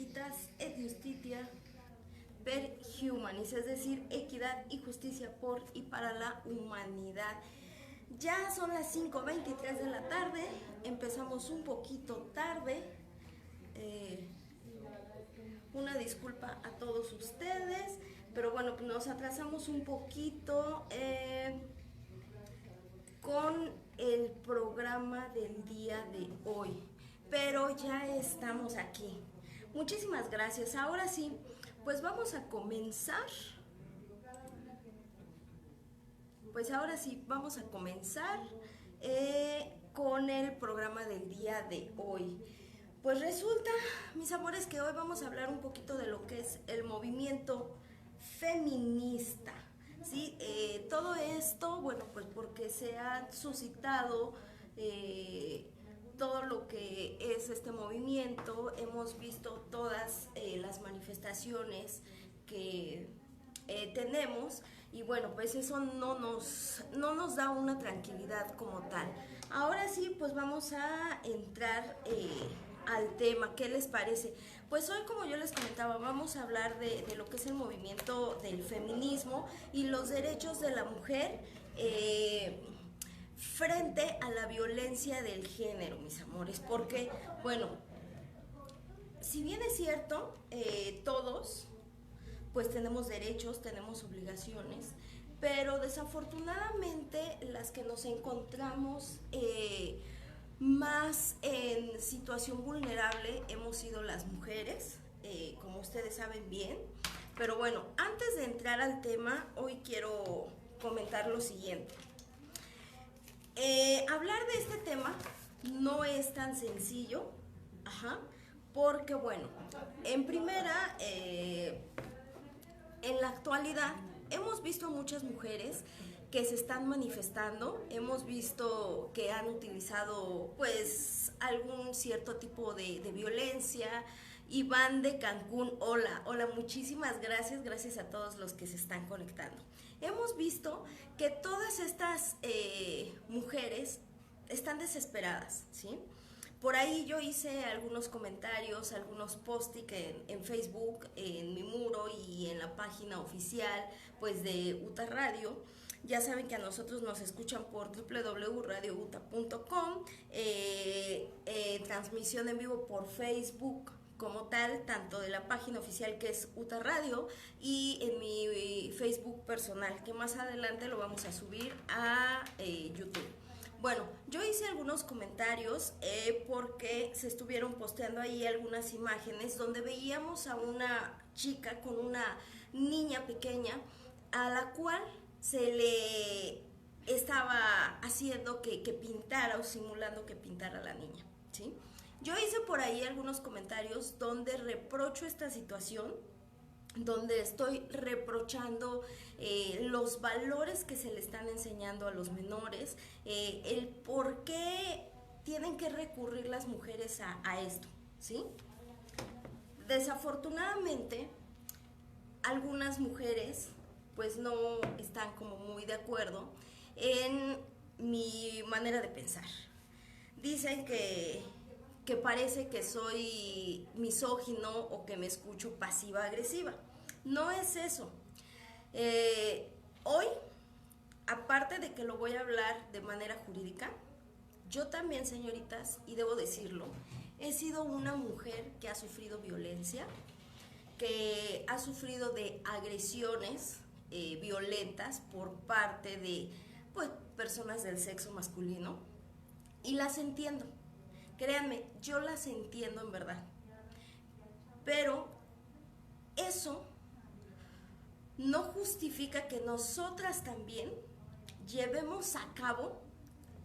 Equitas et Justitia per Humanis, es decir, equidad y justicia por y para la humanidad. Ya son las 5:23 de la tarde, empezamos un poquito tarde. Una disculpa a todos ustedes, pero bueno, nos atrasamos un poquito con el programa del día de hoy, pero ya estamos aquí. Muchísimas gracias. Ahora sí, pues vamos a comenzar. Con el programa del día de hoy. Pues resulta, mis amores, que hoy vamos a hablar un poquito de lo que es el movimiento feminista. ¿Sí? Todo esto, bueno, pues porque se ha suscitado todo lo que es este movimiento. Hemos visto todas las manifestaciones que tenemos, y bueno, pues eso no nos da una tranquilidad como tal. Ahora sí, pues vamos a entrar al tema. ¿Qué les parece? Pues hoy, como yo les comentaba, vamos a hablar de lo que es el movimiento del feminismo y los derechos de la mujer frente a la violencia del género, mis amores. Porque, bueno, si bien es cierto, todos pues tenemos derechos, tenemos obligaciones, pero desafortunadamente las que nos encontramos más en situación vulnerable hemos sido las mujeres, como ustedes saben bien. Pero bueno, antes de entrar al tema, hoy quiero comentar lo siguiente. Hablar de este tema no es tan sencillo, porque bueno, en primera, en la actualidad hemos visto a muchas mujeres que se están manifestando, hemos visto que han utilizado pues algún cierto tipo de violencia. Iván de Cancún, hola, muchísimas gracias a todos los que se están conectando. Hemos visto que todas estas mujeres están desesperadas, ¿sí? Por ahí yo hice algunos comentarios, algunos post-it en Facebook, en mi muro y en la página oficial pues de UTA Radio. Ya saben que a nosotros nos escuchan por www.radiouta.com, transmisión en vivo por Facebook como tal, tanto de la página oficial que es UTA Radio y en mi Facebook personal, que más adelante lo vamos a subir a YouTube. Bueno, yo hice algunos comentarios porque se estuvieron posteando ahí algunas imágenes donde veíamos a una chica con una niña pequeña a la cual se le estaba haciendo que pintara o simulando que pintara a la niña, ¿sí? Yo hice por ahí algunos comentarios donde reprocho esta situación, donde estoy reprochando los valores que se le están enseñando a los menores, el por qué tienen que recurrir las mujeres a esto, ¿sí? Desafortunadamente, algunas mujeres pues no están como muy de acuerdo en mi manera de pensar. Dicen que parece que soy misógino o que me escucho pasiva-agresiva. No es eso. Hoy, aparte de que lo voy a hablar de manera jurídica, yo también, señoritas, y debo decirlo, he sido una mujer que ha sufrido violencia, que ha sufrido de agresiones violentas por parte de pues, personas del sexo masculino, y las entiendo. Créanme, yo las entiendo en verdad. Pero eso no justifica que nosotras también llevemos a cabo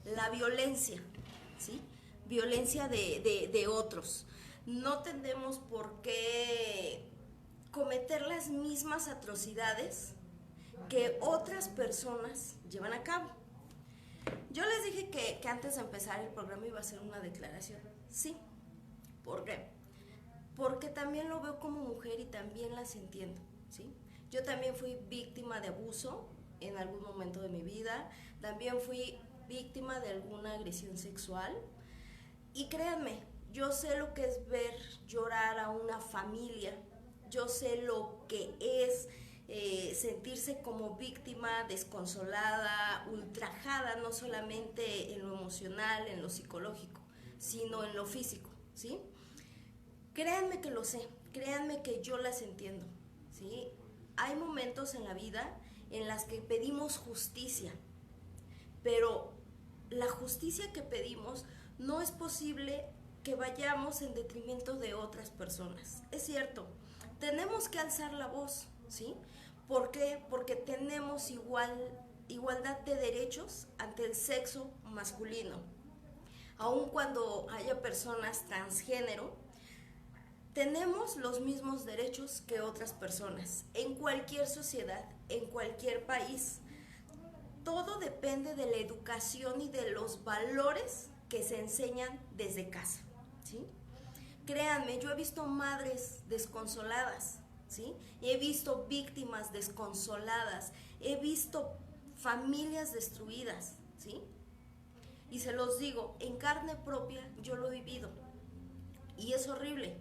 la violencia, ¿sí? Violencia de otros. No tenemos por qué cometer las mismas atrocidades que otras personas llevan a cabo. Yo les dije que antes de empezar el programa iba a hacer una declaración. Sí. ¿Por qué? Porque también lo veo como mujer y también las entiendo, ¿sí? Yo también fui víctima de abuso en algún momento de mi vida. También fui víctima de alguna agresión sexual. Y créanme, yo sé lo que es ver llorar a una familia, yo sé lo que es sentirse como víctima, desconsolada, ultrajada, no solamente en lo emocional, en lo psicológico, sino en lo físico, ¿sí? Créanme que lo sé, créanme que yo las entiendo, ¿sí? Hay momentos en la vida en las que pedimos justicia, pero la justicia que pedimos no es posible que vayamos en detrimento de otras personas. Es cierto, tenemos que alzar la voz, ¿sí? ¿Por qué? Porque tenemos igualdad de derechos ante el sexo masculino. Aun cuando haya personas transgénero, tenemos los mismos derechos que otras personas en cualquier sociedad, en cualquier país. Todo depende de la educación y de los valores que se enseñan desde casa, ¿sí? Créanme, yo he visto madres desconsoladas, ¿sí? He visto víctimas desconsoladas, he visto familias destruidas, ¿sí? Y se los digo, en carne propia yo lo he vivido y es horrible.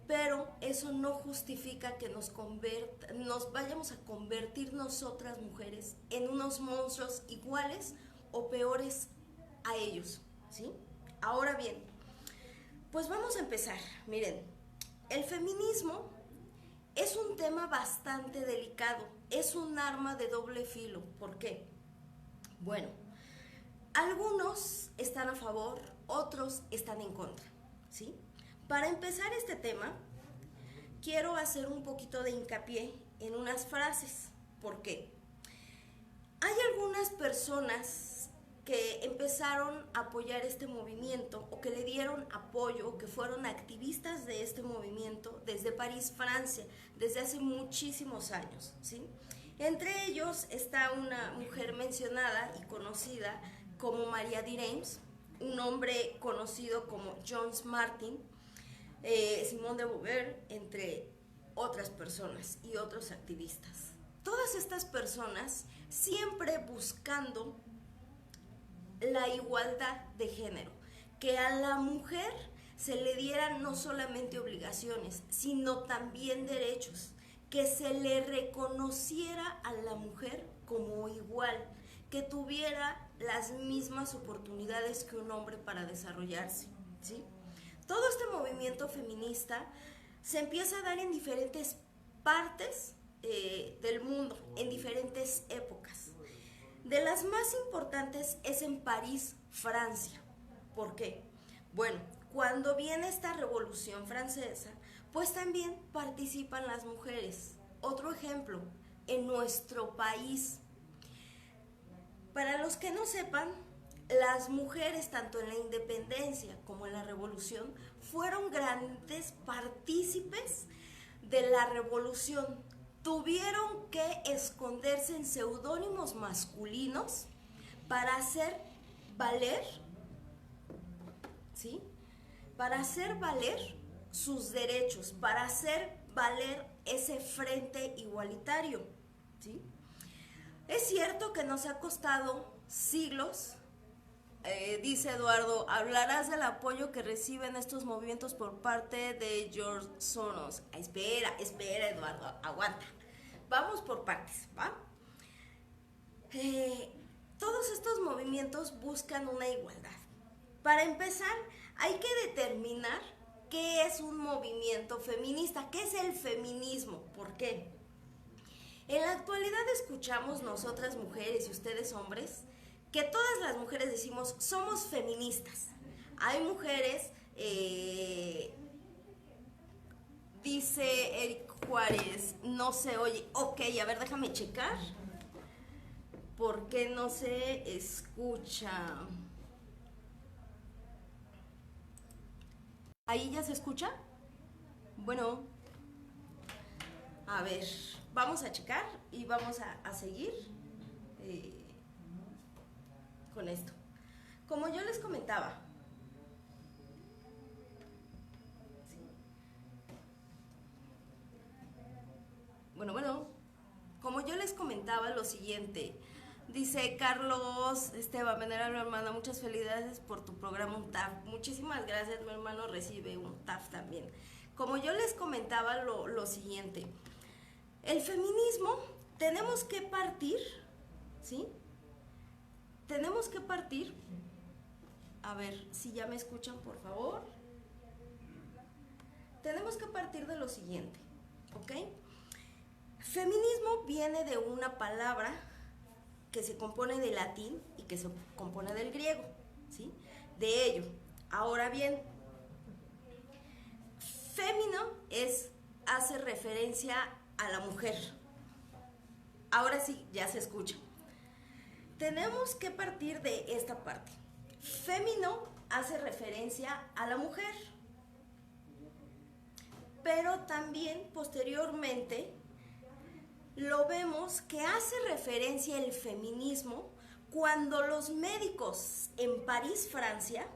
Pero eso no justifica que nos vayamos a convertir nosotras mujeres en unos monstruos iguales o peores a ellos, ¿sí? Ahora bien, pues vamos a empezar. Miren, el feminismo es un tema bastante delicado, es un arma de doble filo. ¿Por qué? Bueno, algunos están a favor, otros están en contra, ¿sí? Para empezar este tema, quiero hacer un poquito de hincapié en unas frases. ¿Por qué? Hay algunas personas que empezaron a apoyar este movimiento o que le dieron apoyo, que fueron activistas de este movimiento desde París, Francia, desde hace muchísimos años, ¿sí? Entre ellos está una mujer mencionada y conocida como María de Reims, un hombre conocido como John Martin, Simone de Beauvoir, entre otras personas y otros activistas. Todas estas personas siempre buscando la igualdad de género, que a la mujer se le dieran no solamente obligaciones, sino también derechos, que se le reconociera a la mujer como igual, que tuviera las mismas oportunidades que un hombre para desarrollarse, ¿sí? Todo este movimiento feminista se empieza a dar en diferentes partes del mundo, en diferentes épocas. De las más importantes es en París, Francia. ¿Por qué? Bueno, cuando viene esta revolución francesa, pues también participan las mujeres. Otro ejemplo, en nuestro país. Para los que no sepan, las mujeres, tanto en la independencia como en la revolución, fueron grandes partícipes de la revolución. Tuvieron que esconderse en seudónimos masculinos para hacer valer, ¿sí? Para hacer valer sus derechos, para hacer valer ese frente igualitario, ¿sí? Es cierto que nos ha costado siglos. Dice Eduardo, hablarás del apoyo que reciben estos movimientos por parte de George Soros. Espera, Eduardo, aguanta. Vamos por partes, ¿va? Todos estos movimientos buscan una igualdad. Para empezar, hay que determinar qué es un movimiento feminista, qué es el feminismo, ¿por qué? En la actualidad escuchamos nosotras mujeres y ustedes hombres que todas las mujeres decimos somos feministas. Hay mujeres, dice Eric Juárez, no se oye. Ok, a ver, déjame checar. ¿Por qué no se escucha? ¿Ahí ya se escucha? Bueno, a ver, vamos a checar y vamos a seguir con esto. Como yo les comentaba, bueno, como yo les comentaba lo siguiente, Dice Carlos Esteban Venerable hermana, muchas felicidades por tu programa UNTAF. Muchísimas gracias, mi hermano recibe un TAF también. Como yo les comentaba lo siguiente, el feminismo tenemos que partir, ¿sí? Tenemos que partir, a ver si ya me escuchan por favor. Tenemos que partir de lo siguiente, ¿ok? Feminismo viene de una palabra que se compone de latín y que se compone del griego, ¿sí? De ello. Ahora bien, fémino hace referencia a la mujer. Ahora sí, ya se escucha. Tenemos que partir de esta parte. Fémino hace referencia a la mujer, pero también posteriormente lo vemos que hace referencia el feminismo cuando los médicos en París, Francia,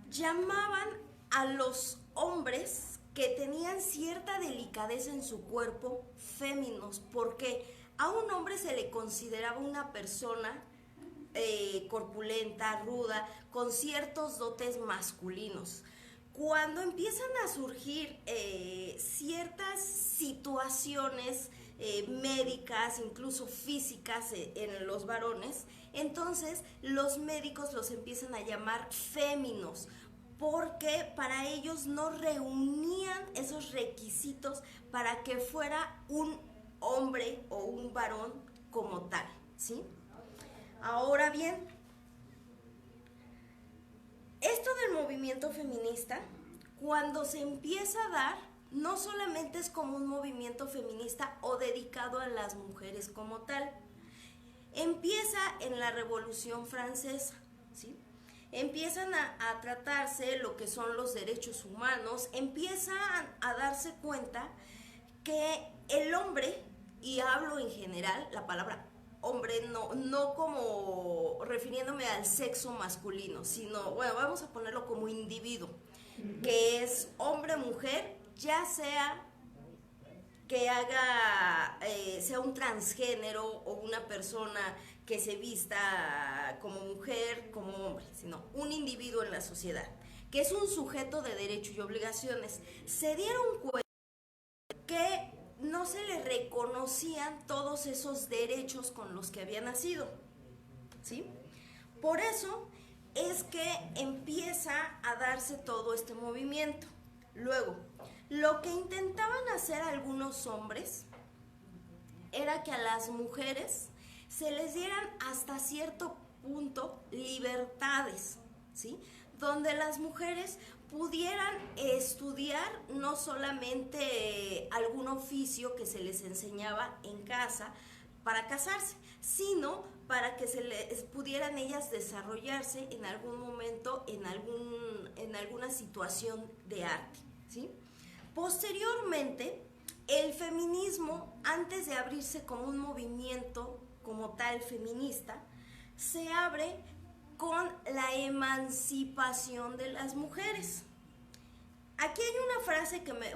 llamaban a los hombres que tenían cierta delicadeza en su cuerpo féminos, porque a un hombre se le consideraba una persona corpulenta, ruda, con ciertos dotes masculinos. Cuando empiezan a surgir ciertas situaciones médicas, incluso físicas en los varones, entonces los médicos los empiezan a llamar féminos, porque para ellos no reunían esos requisitos para que fuera un hombre o un varón como tal, ¿sí? Ahora bien, esto del movimiento feminista, cuando se empieza a dar, no solamente es como un movimiento feminista o dedicado a las mujeres como tal. Empieza en la Revolución Francesa, ¿sí? Empiezan a tratarse lo que son los derechos humanos, empiezan a darse cuenta que el hombre, y hablo en general, la palabra hombre no como refiriéndome al sexo masculino, sino, bueno, vamos a ponerlo como individuo, que es hombre, mujer, ya sea que sea un transgénero o una persona que se vista como mujer, como hombre, sino un individuo en la sociedad, que es un sujeto de derechos y obligaciones. Se dieron cuenta que no se le reconocían todos esos derechos con los que había nacido, ¿sí? Por eso es que empieza a darse todo este movimiento. Luego, lo que intentaban hacer algunos hombres era que a las mujeres se les dieran hasta cierto punto libertades, ¿sí? Donde las mujeres pudieran estudiar no solamente algún oficio que se les enseñaba en casa para casarse, sino para que se les pudieran ellas desarrollarse en algún momento en alguna situación de arte, ¿sí? Posteriormente, el feminismo, antes de abrirse como un movimiento como tal feminista, se abre con la emancipación de las mujeres. Aquí hay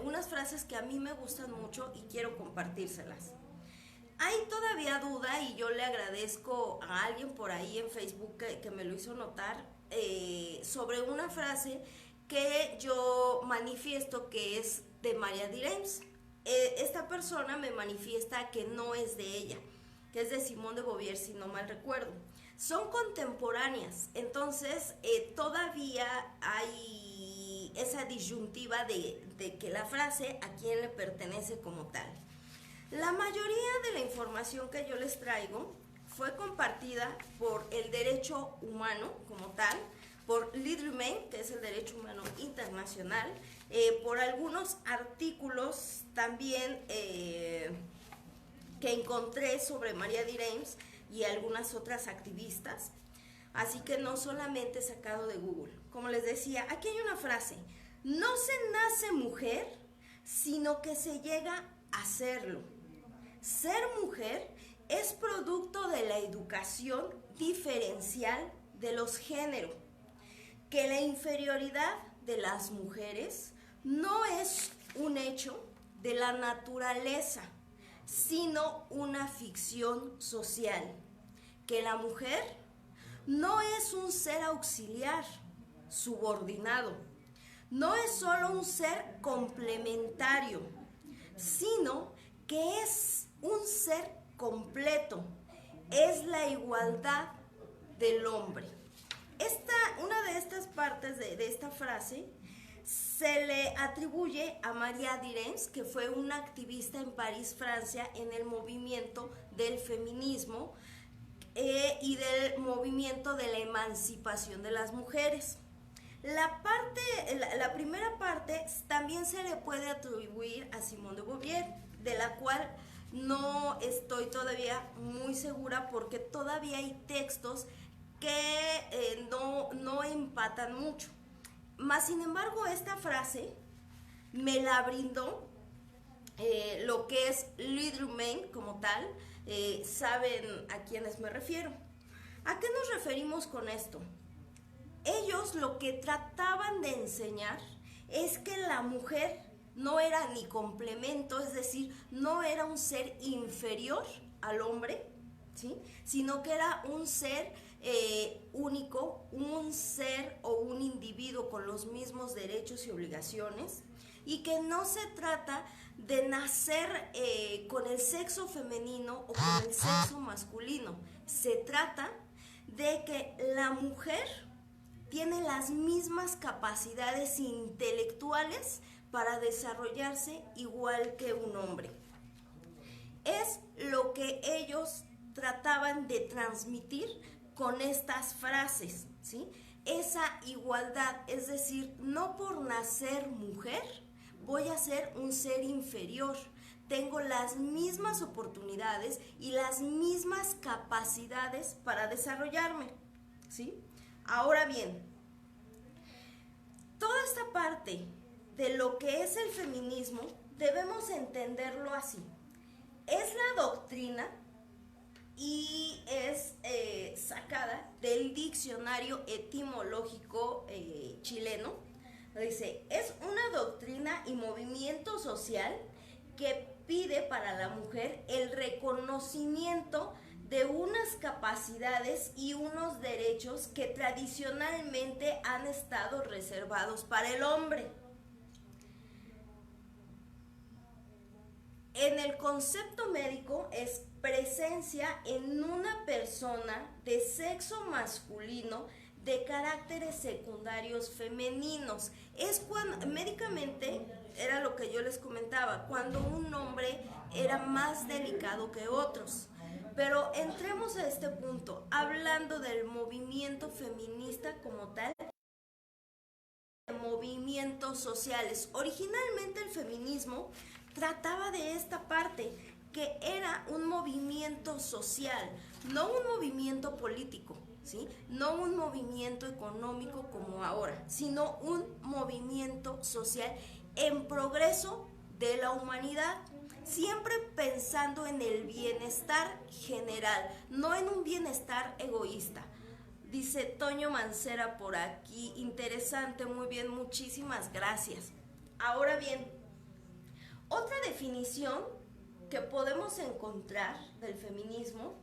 unas frases que a mí me gustan mucho y quiero compartírselas. Hay todavía duda y yo le agradezco a alguien por ahí en Facebook que me lo hizo notar sobre una frase que yo manifiesto que es de María de Reims. Esta persona me manifiesta que no es de ella, que es de Simone de Beauvoir, si no mal recuerdo. Son contemporáneas, entonces todavía hay esa disyuntiva de que la frase a quién le pertenece como tal. La mayoría de la información que yo les traigo fue compartida por el derecho humano como tal, por Legal Main, que es el derecho humano internacional, por algunos artículos también que encontré sobre María de Reims y algunas otras activistas, así que no solamente sacado de Google. Como les decía, aquí hay una frase: no se nace mujer, sino que se llega a serlo. Ser mujer es producto de la educación diferencial de los géneros, que la inferioridad de las mujeres no es un hecho de la naturaleza, sino una ficción social. que la mujer no es un ser auxiliar, subordinado, no es solo un ser complementario, sino que es un ser completo, es la igualdad del hombre. Una de estas partes de esta frase se le atribuye a María Direns, que fue una activista en París, Francia, en el movimiento del feminismo y del movimiento de la emancipación de las mujeres. La primera parte también se le puede atribuir a Simone de Beauvoir, de la cual no estoy todavía muy segura porque todavía hay textos que no empatan mucho. Más sin embargo, esta frase me la brindó lo que es Louis Drummond como tal. Saben a quiénes me refiero. ¿A qué nos referimos con esto? Ellos lo que trataban de enseñar es que la mujer no era ni complemento, es decir, no era un ser inferior al hombre, ¿sí? Sino que era un ser único, un ser o un individuo con los mismos derechos y obligaciones, y que no se trata de nacer con el sexo femenino o con el sexo masculino. Se trata de que la mujer tiene las mismas capacidades intelectuales para desarrollarse igual que un hombre. Es lo que ellos trataban de transmitir con estas frases, ¿sí? Esa igualdad, es decir, no por nacer mujer voy a ser un ser inferior. Tengo las mismas oportunidades y las mismas capacidades para desarrollarme, ¿sí? Ahora bien, toda esta parte de lo que es el feminismo debemos entenderlo así. Es la doctrina y es sacada del diccionario etimológico chileno. Dice, es una doctrina y movimiento social que pide para la mujer el reconocimiento de unas capacidades y unos derechos que tradicionalmente han estado reservados para el hombre. En el concepto médico es presencia en una persona de sexo masculino de caracteres secundarios femeninos. Es cuando, médicamente, era lo que yo les comentaba, cuando un hombre era más delicado que otros. Pero entremos a este punto, hablando del movimiento feminista como tal, movimientos sociales. Originalmente el feminismo trataba de esta parte, que era un movimiento social, no un movimiento político, ¿sí? No un movimiento económico como ahora, sino un movimiento social en progreso de la humanidad, siempre pensando en el bienestar general, no en un bienestar egoísta. Dice Toño Mancera por aquí, interesante, muy bien, muchísimas gracias. Ahora bien, otra definición que podemos encontrar del feminismo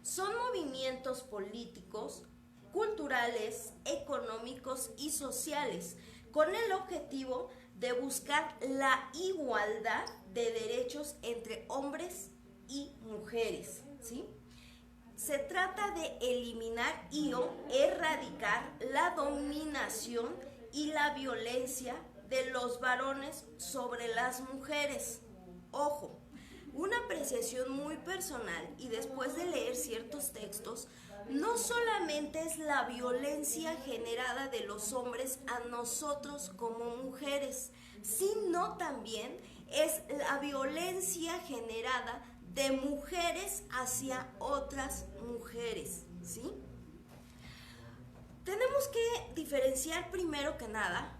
son movimientos políticos, culturales, económicos y sociales, con el objetivo de buscar la igualdad de derechos entre hombres y mujeres, ¿sí? Se trata de eliminar y o erradicar la dominación y la violencia de los varones sobre las mujeres. Ojo, una apreciación muy personal y después de leer ciertos textos, no solamente es la violencia generada de los hombres a nosotros como mujeres, sino también es la violencia generada de mujeres hacia otras mujeres, ¿sí? Tenemos que diferenciar primero que nada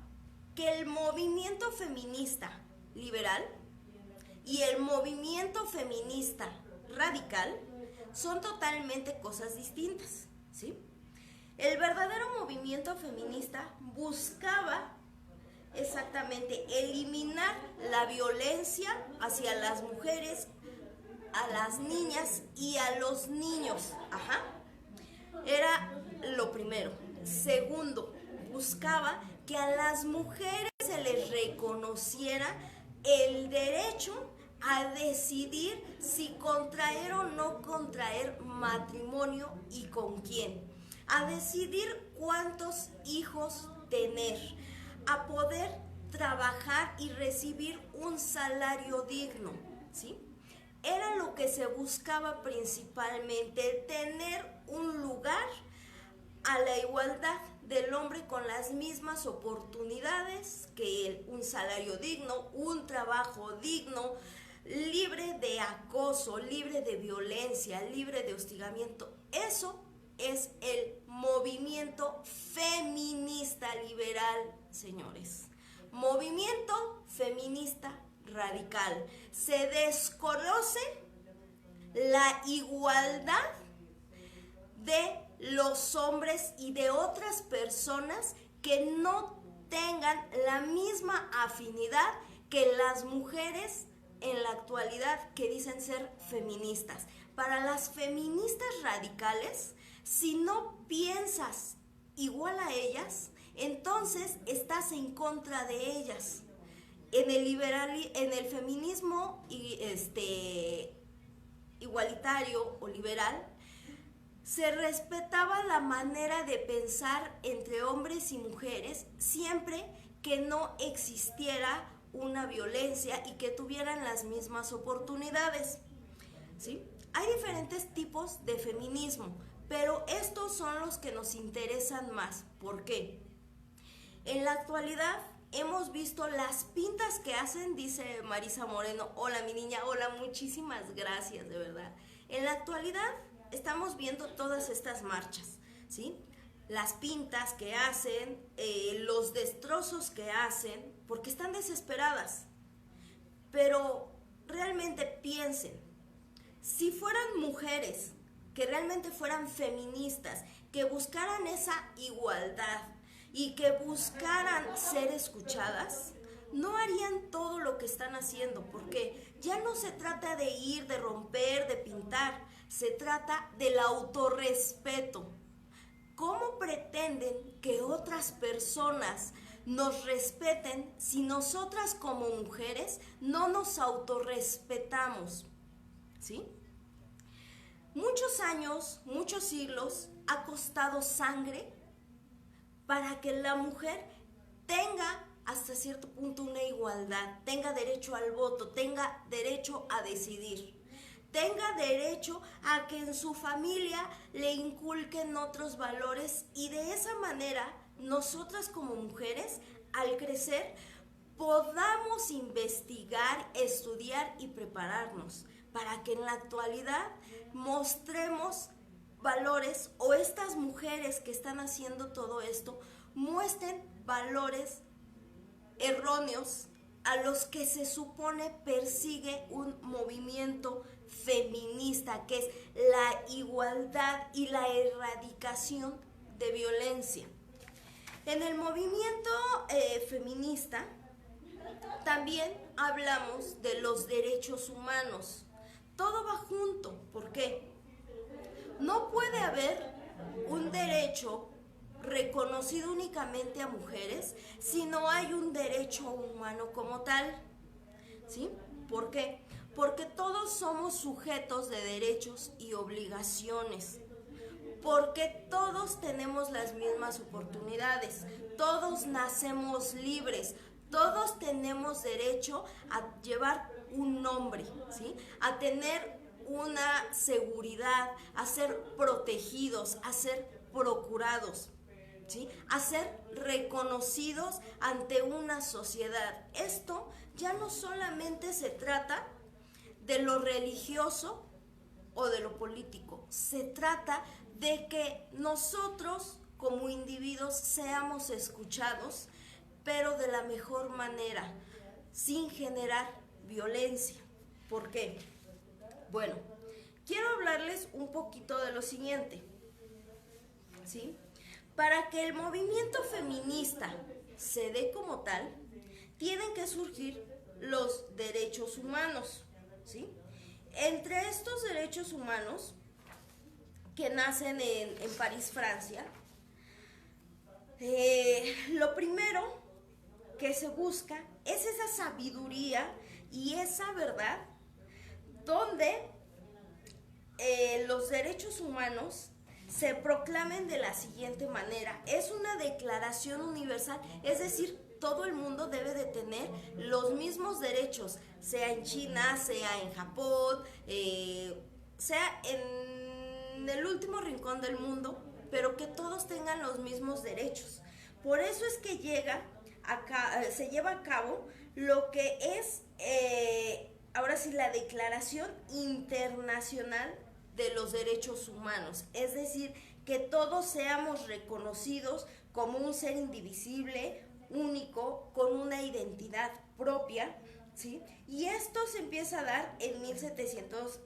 que el movimiento feminista liberal y el movimiento feminista radical son totalmente cosas distintas, ¿sí? El verdadero movimiento feminista buscaba exactamente eliminar la violencia hacia las mujeres a las niñas y a los niños. Ajá. Era lo primero. Segundo, buscaba que a las mujeres se les reconociera el derecho a decidir si contraer o no contraer matrimonio y con quién, a decidir cuántos hijos tener, a poder trabajar y recibir un salario digno, ¿sí? Era lo que se buscaba principalmente, tener un lugar a la igualdad del hombre con las mismas oportunidades que él, un salario digno, un trabajo digno, libre de acoso, libre de violencia, libre de hostigamiento. Eso es el movimiento feminista liberal, señores. Movimiento feminista radical. Se desconoce la igualdad de los hombres y de otras personas que no tengan la misma afinidad que las mujeres en la actualidad que dicen ser feministas. Para las feministas radicales, si no piensas igual a ellas, entonces estás en contra de ellas. En el feminismo igualitario o liberal, se respetaba la manera de pensar entre hombres y mujeres siempre que no existiera una violencia y que tuvieran las mismas oportunidades, ¿sí? Hay diferentes tipos de feminismo, pero estos son los que nos interesan más. ¿Por qué? En la actualidad hemos visto las pintas que hacen, dice Marisa Moreno. Hola mi niña, hola, muchísimas gracias, de verdad. En la actualidad estamos viendo todas estas marchas, ¿sí? Las pintas que hacen, los destrozos que hacen, porque están desesperadas. Pero realmente piensen, si fueran mujeres que realmente fueran feministas, que buscaran esa igualdad y que buscaran ser escuchadas, no harían todo lo que están haciendo, porque ya no se trata de ir, de romper, de pintar, se trata del autorrespeto. ¿Cómo pretenden que otras personas nos respeten si nosotras como mujeres no nos autorrespetamos? ¿Sí? Muchos años, muchos siglos ha costado sangre para que la mujer tenga hasta cierto punto una igualdad, tenga derecho al voto, tenga derecho a decidir, tenga derecho a que en su familia le inculquen otros valores y de esa manera nosotras como mujeres al crecer podamos investigar, estudiar y prepararnos para que en la actualidad mostremos valores, o estas mujeres que están haciendo todo esto muestren valores erróneos a los que se supone persigue un movimiento feminista, que es la igualdad y la erradicación de violencia. En el movimiento feminista también hablamos de los derechos humanos. Todo va junto. ¿Por qué? No puede haber un derecho reconocido únicamente a mujeres si no hay un derecho humano como tal, ¿sí? ¿Por qué? Porque todos somos sujetos de derechos y obligaciones, porque todos tenemos las mismas oportunidades, todos nacemos libres, todos tenemos derecho a llevar un nombre, ¿sí? A tener una seguridad, a ser protegidos, a ser procurados, ¿sí? A ser reconocidos ante una sociedad. Esto ya no solamente se trata de lo religioso o de lo político, se trata de que nosotros como individuos seamos escuchados, pero de la mejor manera, sin generar violencia. ¿Por qué? Bueno, quiero hablarles un poquito de lo siguiente, ¿sí? Para que el movimiento feminista se dé como tal, tienen que surgir los derechos humanos, ¿sí? Entre estos derechos humanos que nacen en París, Francia, lo primero que se busca es esa sabiduría y esa verdad donde los derechos humanos se proclamen de la siguiente manera. Es una declaración universal, es decir, todo el mundo debe de tener los mismos derechos, sea en China, sea en Japón, sea en el último rincón del mundo, pero que todos tengan los mismos derechos. Por eso es que se lleva a cabo lo que es, ahora sí, la Declaración Internacional de los Derechos Humanos, es decir, que todos seamos reconocidos como un ser indivisible, único, con una identidad propia, ¿sí? Y esto se empieza a dar en 1700,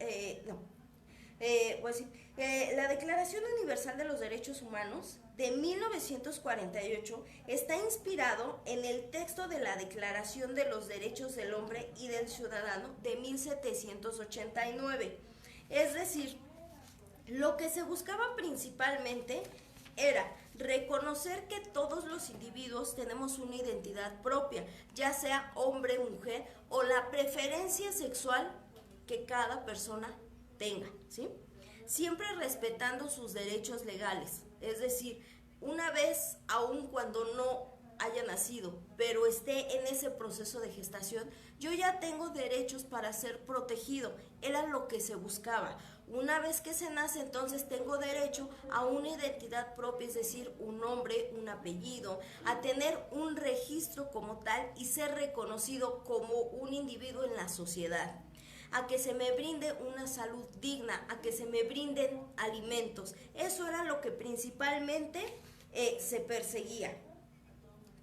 la Declaración Universal de los Derechos Humanos de 1948 está inspirado en el texto de la Declaración de los Derechos del Hombre y del Ciudadano de 1789. Es decir, lo que se buscaba principalmente era reconocer que todos los individuos tenemos una identidad propia, ya sea hombre, mujer o la preferencia sexual que cada persona tenga, ¿sí? Siempre respetando sus derechos legales, es decir, una vez, aun cuando no haya nacido, pero esté en ese proceso de gestación, yo ya tengo derechos para ser protegido. Era lo que se buscaba. Una vez que se nace, entonces tengo derecho a una identidad propia, es decir, un nombre, un apellido, a tener un registro como tal y ser reconocido como un individuo en la sociedad, a que se me brinde una salud digna, a que se me brinden alimentos. Eso era lo que principalmente se perseguía.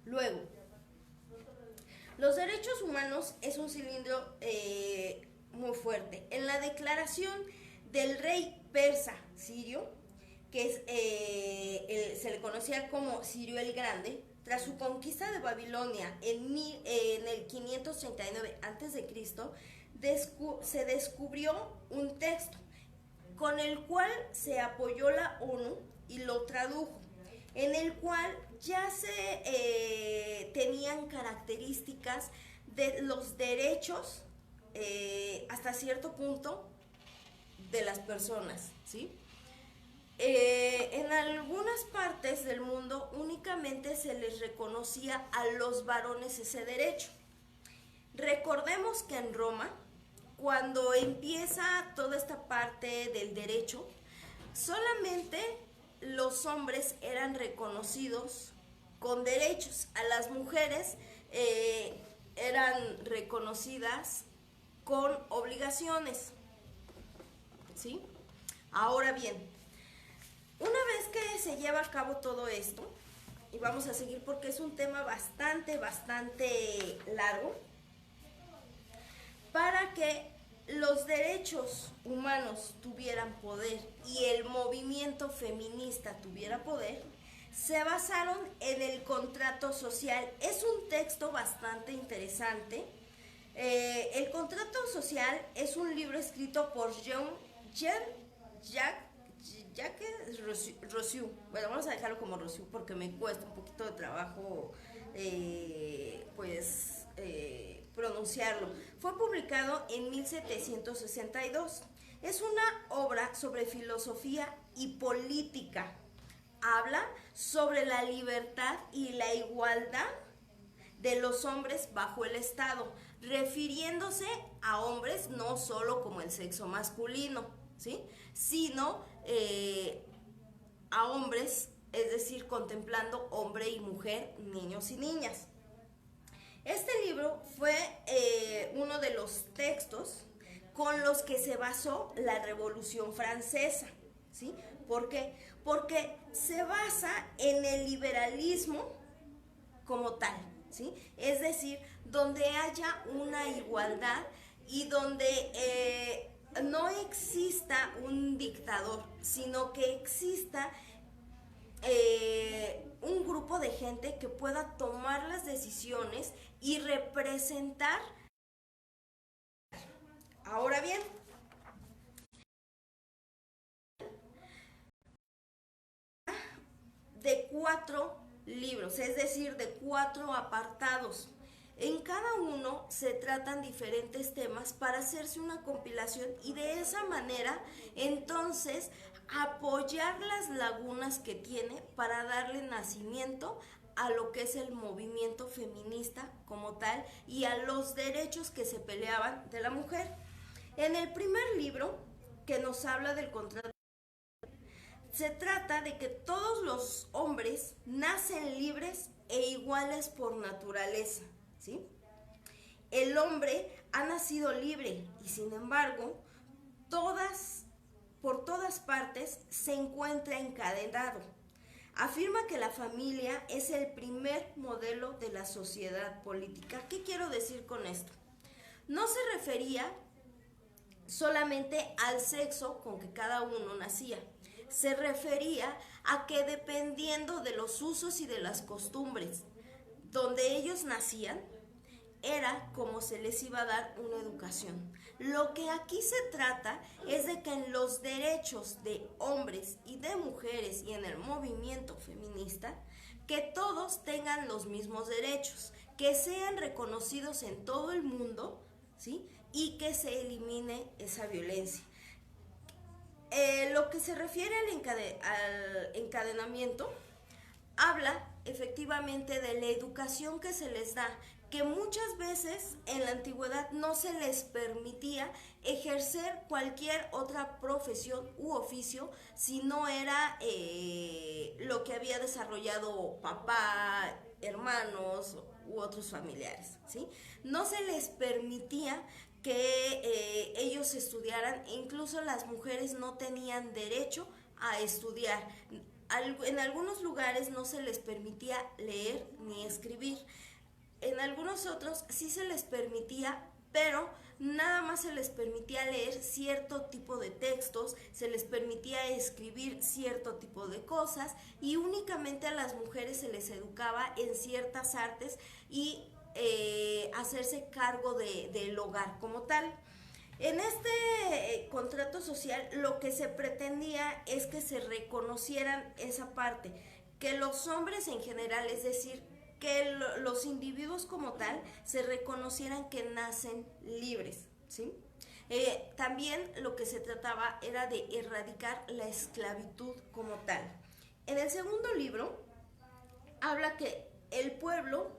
Luego, los derechos humanos es un cilindro muy fuerte. En la declaración del rey persa Sirio, que se le conocía como Sirio el Grande, tras su conquista de Babilonia en el 539 a.C., se descubrió un texto con el cual se apoyó la ONU y lo tradujo, en el cual ya se tenían características de los derechos hasta cierto punto de las personas, ¿sí? En algunas partes del mundo únicamente se les reconocía a los varones ese derecho. Recordemos que en Roma, cuando empieza toda esta parte del derecho, solamente los hombres eran reconocidos con derechos. A las mujeres eran reconocidas con obligaciones, ¿sí? Ahora bien, una vez que se lleva a cabo todo esto, y vamos a seguir porque es un tema bastante largo, para que los derechos humanos tuvieran poder y el movimiento feminista tuviera poder, se basaron en el contrato social. Es un texto bastante interesante. El contrato social es un libro escrito por Jacques Rousseau. Bueno, vamos a dejarlo como Rousseau porque me cuesta un poquito de trabajo pronunciarlo. Fue publicado en 1762. Es una obra sobre filosofía y política. Habla sobre la libertad y la igualdad de los hombres bajo el Estado, refiriéndose a hombres no solo como el sexo masculino, ¿sí?, sino a hombres, es decir, contemplando hombre y mujer, niños y niñas. Este libro fue uno de los textos con los que se basó la Revolución Francesa, ¿sí? ¿Por qué? Porque se basa en el liberalismo como tal, ¿sí? Es decir, donde haya una igualdad y donde no exista un dictador, sino que exista un grupo de gente que pueda tomar las decisiones y representar. Ahora bien, de 4 libros, es decir, de 4 apartados. En cada uno se tratan diferentes temas para hacerse una compilación y de esa manera entonces apoyar las lagunas que tiene para darle nacimiento a lo que es el movimiento feminista como tal y a los derechos que se peleaban de la mujer. En el primer libro, que nos habla del contrato, se trata de que todos los hombres nacen libres e iguales por naturaleza, ¿sí? El hombre ha nacido libre y sin embargo, por todas partes se encuentra encadenado. Afirma que la familia es el primer modelo de la sociedad política. ¿Qué quiero decir con esto? No se refería solamente al sexo con que cada uno nacía. Se refería a que dependiendo de los usos y de las costumbres donde ellos nacían, era como se les iba a dar una educación. Lo que aquí se trata es de que en los derechos de hombres y de mujeres y en el movimiento feminista, que todos tengan los mismos derechos, que sean reconocidos en todo el mundo, ¿sí? Y que se elimine esa violencia. Lo que se refiere al encadenamiento, habla efectivamente de la educación que se les da, que muchas veces en la antigüedad no se les permitía ejercer cualquier otra profesión u oficio si no era lo que había desarrollado papá, hermanos u otros familiares, ¿sí? No se les permitía que ellos estudiaran, e incluso las mujeres no tenían derecho a estudiar. En algunos lugares no se les permitía leer ni escribir. En algunos otros sí se les permitía, pero nada más se les permitía leer cierto tipo de textos, se les permitía escribir cierto tipo de cosas y únicamente a las mujeres se les educaba en ciertas artes y hacerse cargo del hogar como tal. En este contrato social lo que se pretendía es que se reconocieran esa parte, que los hombres en general, es decir, que los individuos como tal se reconocieran que nacen libres, ¿sí? También lo que se trataba era de erradicar la esclavitud como tal. En el segundo libro habla que el pueblo,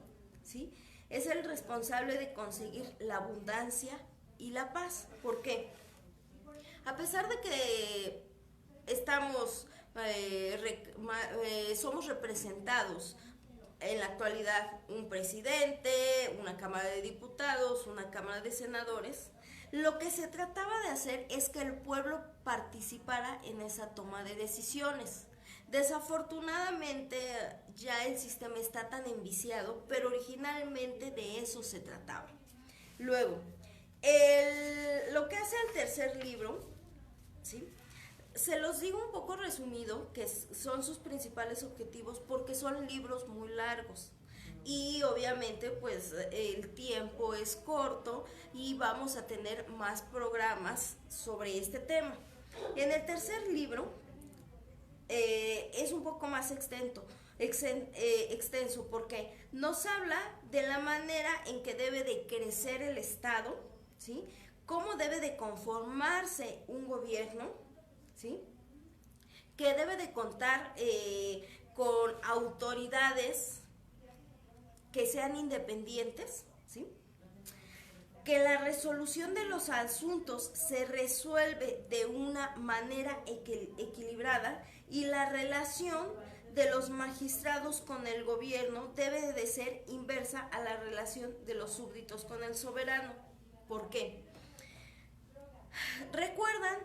¿sí?, es el responsable de conseguir la abundancia y la paz. ¿Por qué? A pesar de que somos representados en la actualidad un presidente, una Cámara de Diputados, una Cámara de Senadores, lo que se trataba de hacer es que el pueblo participara en esa toma de decisiones. Desafortunadamente ya el sistema está tan enviciado, pero originalmente de eso se trataba. Luego, lo que hace el tercer libro, ¿sí?, se los digo un poco resumido, que son sus principales objetivos, porque son libros muy largos y obviamente pues el tiempo es corto y vamos a tener más programas sobre este tema. En el tercer libro es un poco más extenso porque nos habla de la manera en que debe de crecer el Estado, ¿sí?, cómo debe de conformarse un gobierno, ¿sí?, que debe de contar con autoridades que sean independientes, ¿sí?, que la resolución de los asuntos se resuelve de una manera equilibrada y la relación de los magistrados con el gobierno debe de ser inversa a la relación de los súbditos con el soberano. ¿Por qué? ¿Recuerdan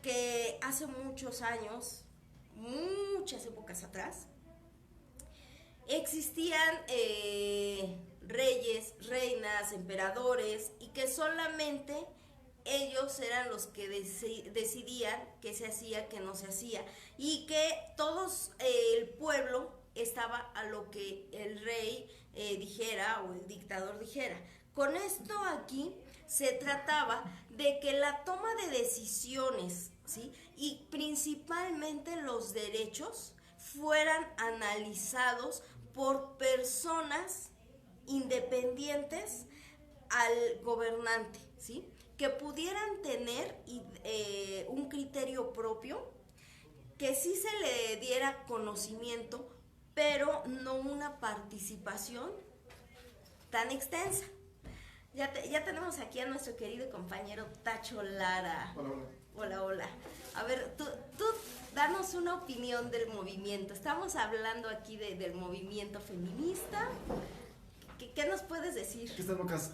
que hace muchos años, muchas épocas atrás, existían reyes, reinas, emperadores, y que solamente ellos eran los que decidían qué se hacía, qué no se hacía, y que todos el pueblo estaba a lo que el rey dijera o el dictador dijera? Con esto aquí se trataba de que la toma de decisiones, ¿sí?, y principalmente los derechos fueran analizados por personas independientes al gobernante, ¿sí? Que pudieran tener un criterio propio, que sí se le diera conocimiento, pero no una participación tan extensa. Ya tenemos aquí a nuestro querido compañero Tacho Lara. Hola, hola. Hola, hola. A ver, tú danos una opinión del movimiento. Estamos hablando aquí del movimiento feminista. ¿Qué nos puedes decir? ¿Qué están locas?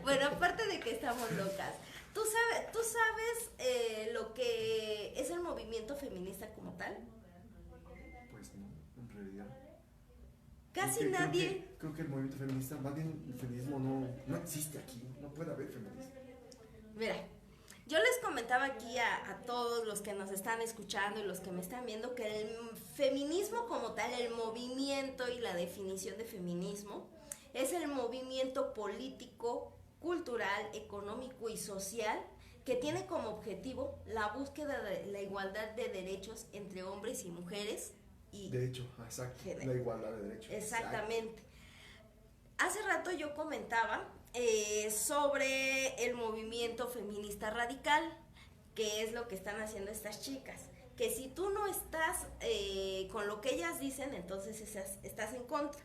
Bueno, aparte de que estamos locas, ¿tú sabes lo que es el movimiento feminista como tal? Pues no, en realidad. Casi nadie. Creo que el movimiento feminista, más bien el feminismo no existe aquí. No puede haber feminismo. Mira, yo les comentaba aquí a todos los que nos están escuchando y los que me están viendo que el feminismo como tal, el movimiento y la definición de feminismo, es el movimiento político, cultural, económico y social que tiene como objetivo la búsqueda de la igualdad de derechos entre hombres y mujeres. Y de hecho, exacto, la igualdad de derechos. Exactamente. Hace rato yo comentaba sobre el movimiento feminista radical, que es lo que están haciendo estas chicas, que si tú no estás con lo que ellas dicen, entonces estás en contra.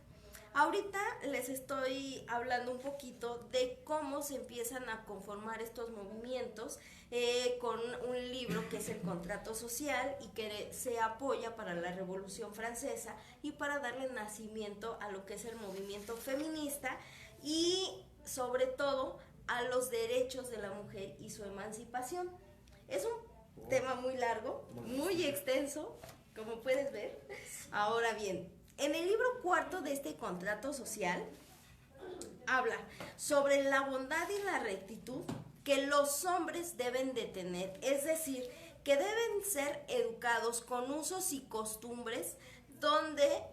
Ahorita les estoy hablando un poquito de cómo se empiezan a conformar estos movimientos con un libro que es El Contrato Social y que se apoya para la Revolución Francesa y para darle nacimiento a lo que es el movimiento feminista y sobre todo a los derechos de la mujer y su emancipación. Es un tema muy largo, muy extenso, como puedes ver. Ahora bien, en el libro cuarto de este contrato social habla sobre la bondad y la rectitud que los hombres deben de tener, es decir, que deben ser educados con usos y costumbres donde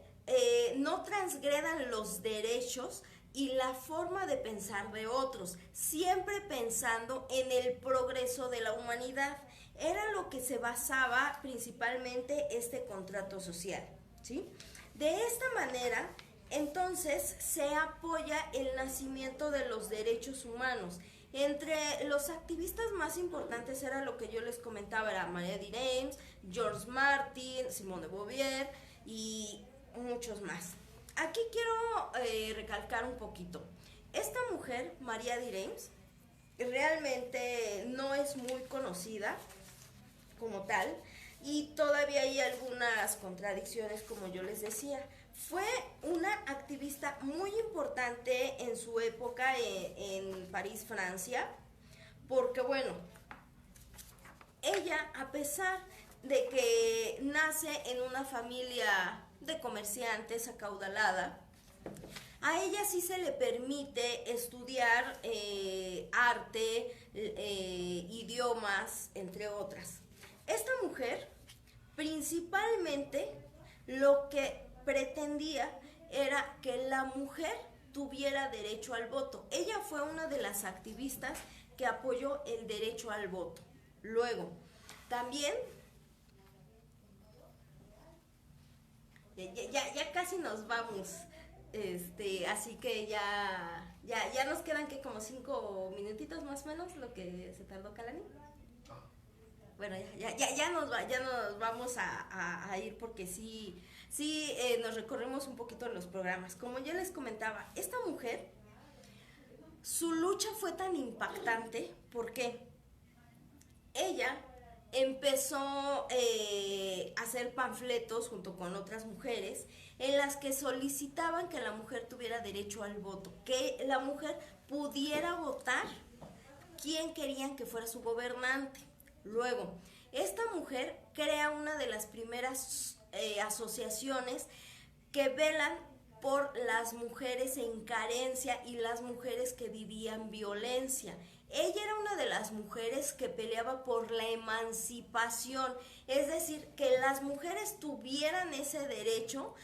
no transgredan los derechos y la forma de pensar de otros, siempre pensando en el progreso de la humanidad. Era lo que se basaba principalmente este contrato social, ¿sí? De esta manera, entonces, se apoya el nacimiento de los derechos humanos. Entre los activistas más importantes era lo que yo les comentaba, era María de Reims, George Martin, Simone de Beauvoir y muchos más. Aquí quiero recalcar un poquito. Esta mujer, María de Reims, realmente no es muy conocida como tal y todavía hay algunas contradicciones, como yo les decía. Fue una activista muy importante en su época en París, Francia, porque bueno, ella, a pesar de que nace en una familia de comerciantes acaudalada, a ella sí se le permite estudiar arte, idiomas, entre otras. Esta mujer principalmente lo que pretendía era que la mujer tuviera derecho al voto. Ella fue una de las activistas que apoyó el derecho al voto. Luego, también, ya casi nos vamos, así que ya nos quedan que como 5 minutitos más o menos, lo que se tardó Kalani. Bueno, ya nos vamos a ir porque sí nos recorremos un poquito en los programas. Como ya les comentaba, esta mujer, su lucha fue tan impactante porque ella empezó a hacer panfletos junto con otras mujeres en las que solicitaban que la mujer tuviera derecho al voto, que la mujer pudiera votar quién querían que fuera su gobernante. Luego, esta mujer crea una de las primeras asociaciones que velan por las mujeres en carencia y las mujeres que vivían violencia. Ella era una de las mujeres que peleaba por la emancipación, es decir, que las mujeres tuvieran ese derecho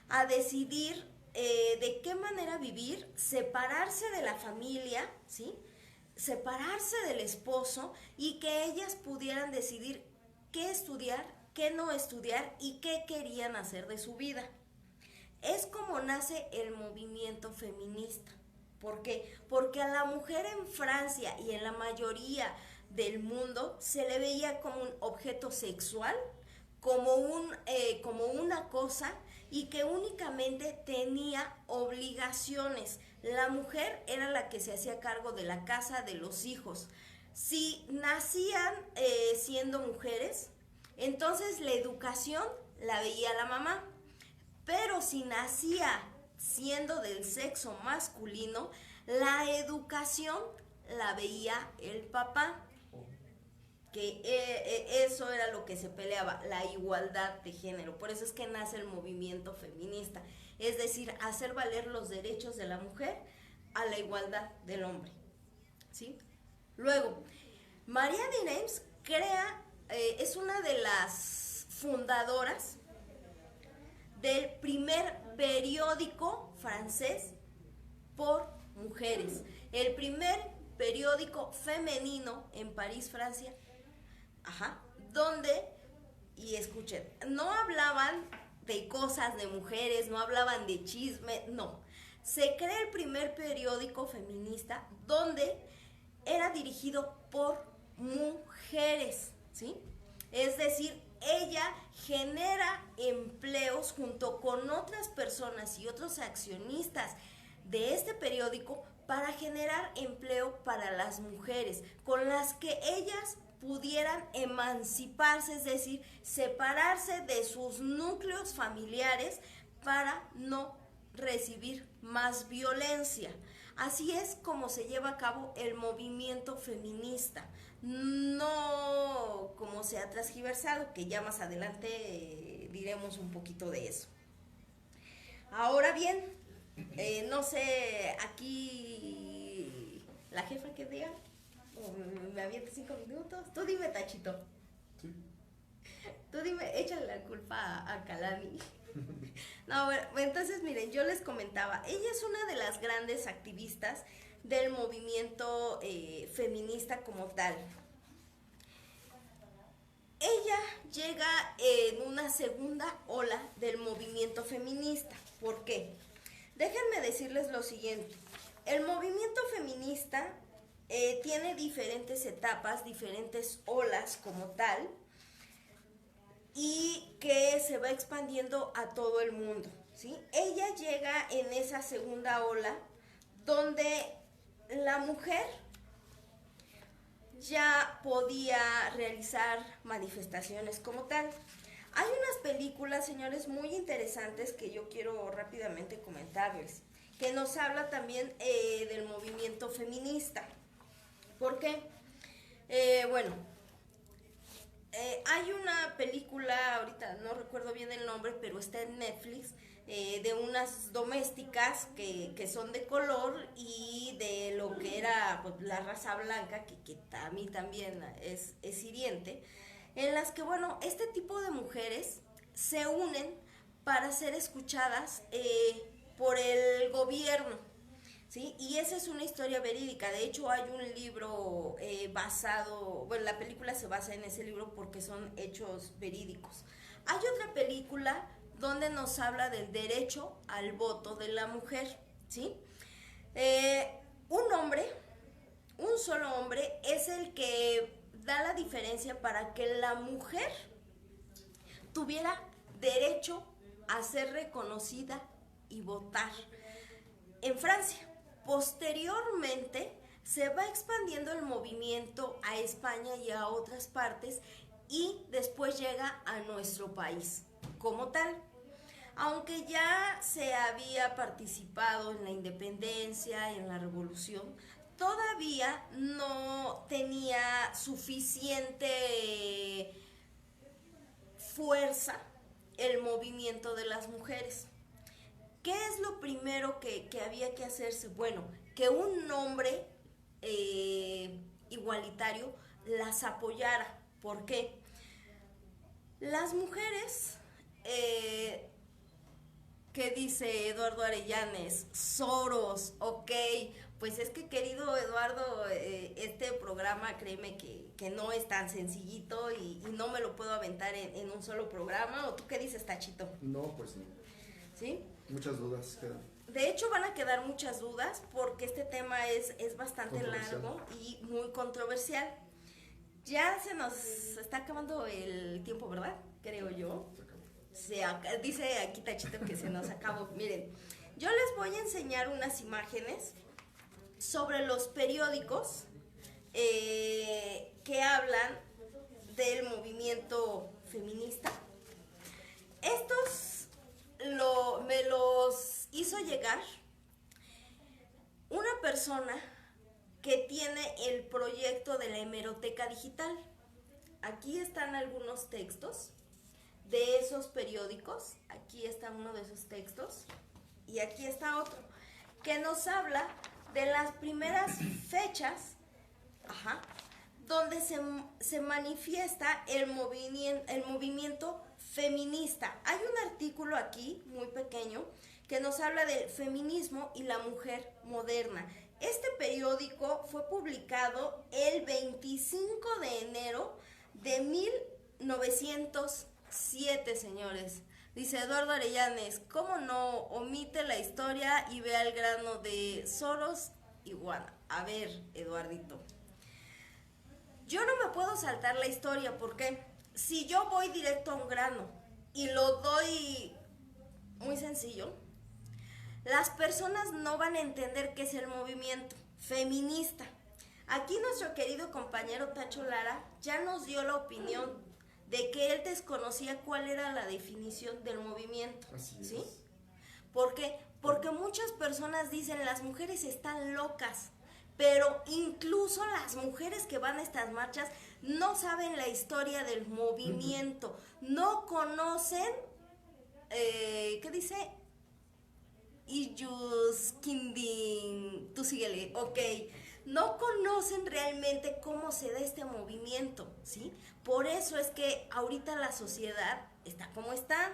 a decidir de qué manera vivir, separarse de la familia, ¿sí?, separarse del esposo y que ellas pudieran decidir qué estudiar qué no estudiar y qué querían hacer de su vida. Es como nace el movimiento feminista. ¿Por qué? Porque a la mujer en Francia y en la mayoría del mundo se le veía como un objeto sexual, como una cosa y que únicamente tenía obligaciones. La mujer era la que se hacía cargo de la casa, de los hijos. Si nacían siendo mujeres, entonces la educación la veía la mamá. Pero si nacía siendo del sexo masculino, la educación la veía el papá. Que eso era lo que se peleaba, la igualdad de género. Por eso es que nace el movimiento feminista. Es decir, hacer valer los derechos de la mujer a la igualdad del hombre. ¿Sí? Luego, Marianne Reims es una de las fundadoras del primer periódico francés por mujeres. El primer periódico femenino en París, Francia. Donde, y escuchen, no hablaban de cosas de mujeres, no hablaban de chisme, no. Se crea el primer periódico feminista donde era dirigido por mujeres, ¿sí? Es decir, ella genera empleos junto con otras personas y otros accionistas de este periódico para generar empleo para las mujeres, con las que ellas pudieran emanciparse, es decir, separarse de sus núcleos familiares para no recibir más violencia. Así es como se lleva a cabo el movimiento feminista, no como se ha transgiversado, que ya más adelante diremos un poquito de eso. Ahora bien, no sé, aquí la jefa que diga, me avienta 5 minutos. Tú dime, Tachito. Sí. Tú dime, échale la culpa a Kalani. No, bueno, entonces miren, yo les comentaba, ella es una de las grandes activistas del movimiento feminista como tal. Ella llega en una segunda ola del movimiento feminista. ¿Por qué? Déjenme decirles lo siguiente. El movimiento feminista tiene diferentes etapas, diferentes olas como tal, y que se va expandiendo a todo el mundo, ¿sí? Ella llega en esa segunda ola donde la mujer ya podía realizar manifestaciones como tal. Hay unas películas, señores, muy interesantes que yo quiero rápidamente comentarles, que nos habla también del movimiento feminista. ¿Por qué? Bueno, hay una película, ahorita no recuerdo bien el nombre, pero está en Netflix, de unas domésticas que son de color y de lo que era pues, la raza blanca, que a mí también es hiriente, en las que, bueno, este tipo de mujeres se unen para ser escuchadas por el gobierno, ¿sí? Y esa es una historia verídica. De hecho, hay un libro basado, bueno, la película se basa en ese libro porque son hechos verídicos. Hay otra película donde nos habla del derecho al voto de la mujer, ¿sí? Un solo hombre es el que da la diferencia para que la mujer tuviera derecho a ser reconocida y votar en Francia. Posteriormente se va expandiendo el movimiento a España y a otras partes y después llega a nuestro país como tal. Aunque ya se había participado en la independencia, en la revolución, todavía no tenía suficiente fuerza el movimiento de las mujeres. ¿Qué es lo primero que había que hacerse? Bueno, que un hombre igualitario las apoyara. ¿Por qué? Las mujeres ¿Qué dice Eduardo Arellanes? Soros, ok. Pues es que, querido Eduardo, este programa, créeme que no es tan sencillito y no me lo puedo aventar en un solo programa. ¿O tú qué dices, Tachito? No, pues no. ¿Sí? Muchas dudas quedan. De hecho, van a quedar muchas dudas porque este tema es bastante largo y muy controversial. Ya se nos está acabando el tiempo, ¿verdad? Creo yo. Dice aquí Tachito que se nos acabó. Miren, yo les voy a enseñar unas imágenes sobre los periódicos que hablan del movimiento feminista. Estos me los hizo llegar una persona que tiene el proyecto de la hemeroteca digital. Aquí están algunos textos de esos periódicos. Aquí está uno de esos textos y aquí está otro que nos habla de las primeras fechas, donde se manifiesta el movimiento feminista. Hay un artículo aquí muy pequeño que nos habla del feminismo y la mujer moderna. Este periódico fue publicado el 25 de enero de 1907, señores. Dice Eduardo Arellanes, ¿cómo no? Omite la historia y ve al grano de Soros y Juana. A ver, Eduardito, yo no me puedo saltar la historia porque si yo voy directo a un grano y lo doy muy sencillo, las personas no van a entender qué es el movimiento feminista. Aquí nuestro querido compañero Tacho Lara ya nos dio la opinión de que él desconocía cuál era la definición del movimiento. Así es. ¿Sí? ¿Por qué? Porque muchas personas dicen las mujeres están locas, pero incluso las mujeres que van a estas marchas no saben la historia del movimiento, no conocen, ¿qué dice? Tú síguele, ok. No conocen realmente cómo se da este movimiento, ¿sí? Por eso es que ahorita la sociedad está como está.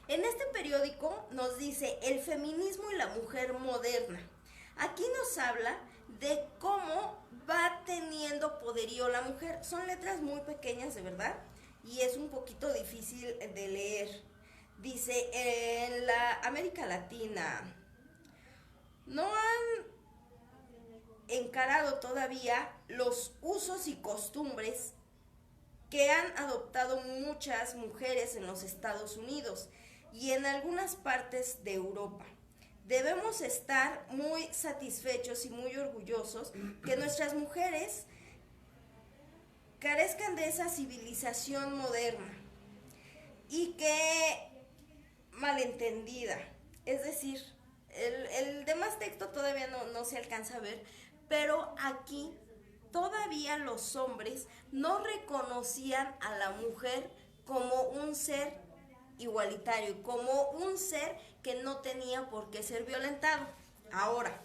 En este periódico nos dice el feminismo y la mujer moderna. Aquí nos habla de cómo va teniendo poderío la mujer. Son letras muy pequeñas, de verdad, y es un poquito difícil de leer. Dice, en la América Latina no han encarado todavía los usos y costumbres que han adoptado muchas mujeres en los Estados Unidos y en algunas partes de Europa. Debemos estar muy satisfechos y muy orgullosos que nuestras mujeres carezcan de esa civilización moderna y que malentendida. Es decir, el demás texto todavía no se alcanza a ver, pero aquí todavía los hombres no reconocían a la mujer como un ser igualitario, como un ser que no tenía por qué ser violentado. Ahora,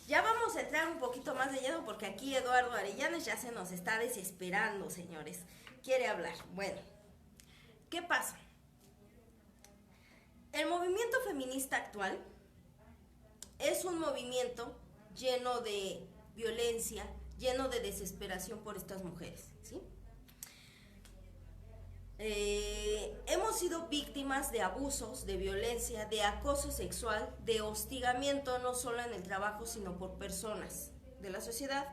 ya vamos a entrar un poquito más de lleno porque aquí Eduardo Arellanes ya se nos está desesperando, señores. Quiere hablar. Bueno, ¿qué pasa? El movimiento feminista actual es un movimiento lleno de violencia, lleno de desesperación por estas mujeres, ¿sí? Hemos sido víctimas de abusos, de violencia, de acoso sexual, de hostigamiento, no solo en el trabajo, sino por personas de la sociedad.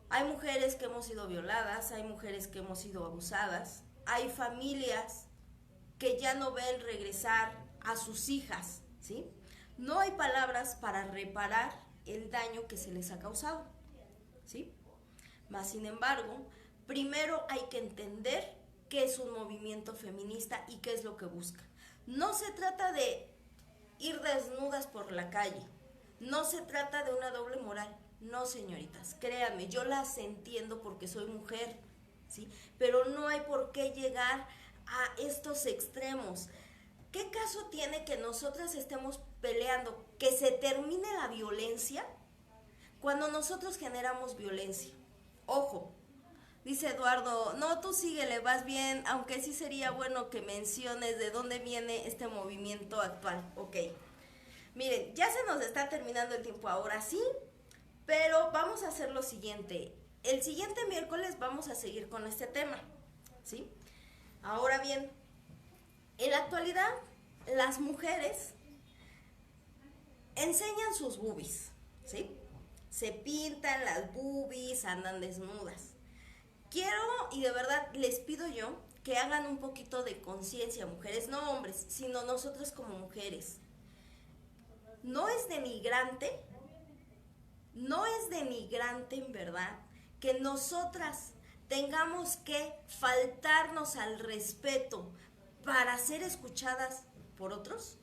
Hay mujeres que hemos sido violadas, hay mujeres que hemos sido abusadas, hay familias que ya no ven regresar a sus hijas, ¿sí? No hay palabras para reparar el daño que se les ha causado, ¿sí? Mas, sin embargo, primero hay que entender qué es un movimiento feminista y qué es lo que busca. No se trata de ir desnudas por la calle, no se trata de una doble moral, no, señoritas, créanme, yo las entiendo porque soy mujer, ¿sí? Pero no hay por qué llegar a estos extremos. ¿Qué caso tiene que nosotras estemos peleando que se termine la violencia cuando nosotros generamos violencia? Ojo, Dice Eduardo, no, tú síguele, vas bien, aunque sí sería bueno que menciones de dónde viene este movimiento actual. Ok, miren, ya se nos está terminando el tiempo ahora sí, pero vamos a hacer lo siguiente. El siguiente miércoles vamos a seguir con este tema, ¿sí? Ahora bien, en la actualidad, las mujeres enseñan sus boobies, ¿sí? Se pintan las boobies, andan desnudas. Quiero y de verdad les pido yo que hagan un poquito de conciencia, mujeres, no hombres, sino nosotros como mujeres. No es denigrante en verdad que nosotras tengamos que faltarnos al respeto para ser escuchadas por otros.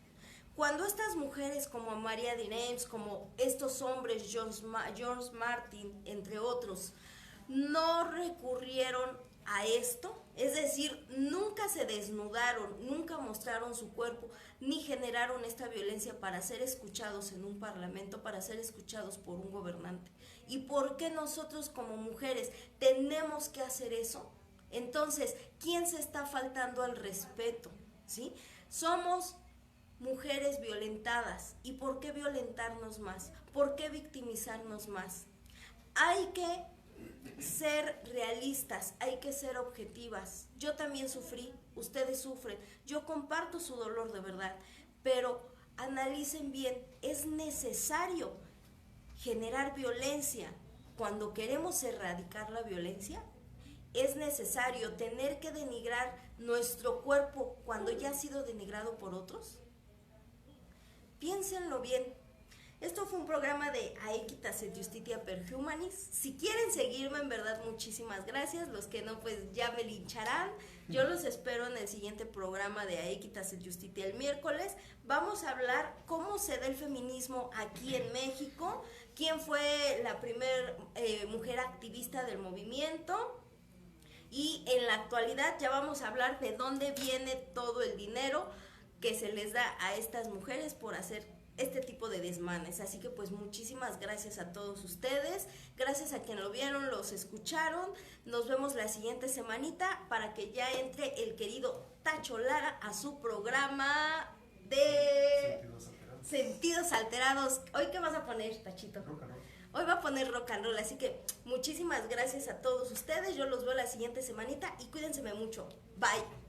Cuando estas mujeres como María de Reims, como estos hombres, George Martin, entre otros, no recurrieron a esto, es decir, nunca se desnudaron, nunca mostraron su cuerpo, ni generaron esta violencia para ser escuchados en un parlamento, para ser escuchados por un gobernante. ¿Y por qué nosotros como mujeres tenemos que hacer eso? Entonces, ¿quién se está faltando al respeto? ¿Sí? Somos mujeres violentadas. ¿Y por qué violentarnos más? ¿Por qué victimizarnos más? Hay que ser realistas, hay que ser objetivas. Yo también sufrí, ustedes sufren, yo comparto su dolor de verdad, pero analicen bien, es necesario generar violencia cuando queremos erradicar la violencia. Es necesario tener que denigrar nuestro cuerpo cuando ya ha sido denigrado por otros. Piénsenlo bien. Esto fue un programa de Aequitas et Justitia per Humanis. Si quieren seguirme, en verdad, muchísimas gracias. Los que no, pues ya me lincharán. Yo los espero en el siguiente programa de Aequitas et Justitia el miércoles. Vamos a hablar cómo se da el feminismo aquí en México, quién fue la primera mujer activista del movimiento. Y en la actualidad ya vamos a hablar de dónde viene todo el dinero que se les da a estas mujeres por hacer este tipo de desmanes. Así que pues muchísimas gracias a todos ustedes, gracias a quien lo vieron, los escucharon. Nos vemos la siguiente semanita para que ya entre el querido Tacho Lara a su programa de Sentidos Alterados. ¿Hoy qué vas a poner, Tachito? Rock and roll. Hoy va a poner rock and roll, así que muchísimas gracias a todos ustedes. Yo los veo la siguiente semanita y cuídense mucho. Bye.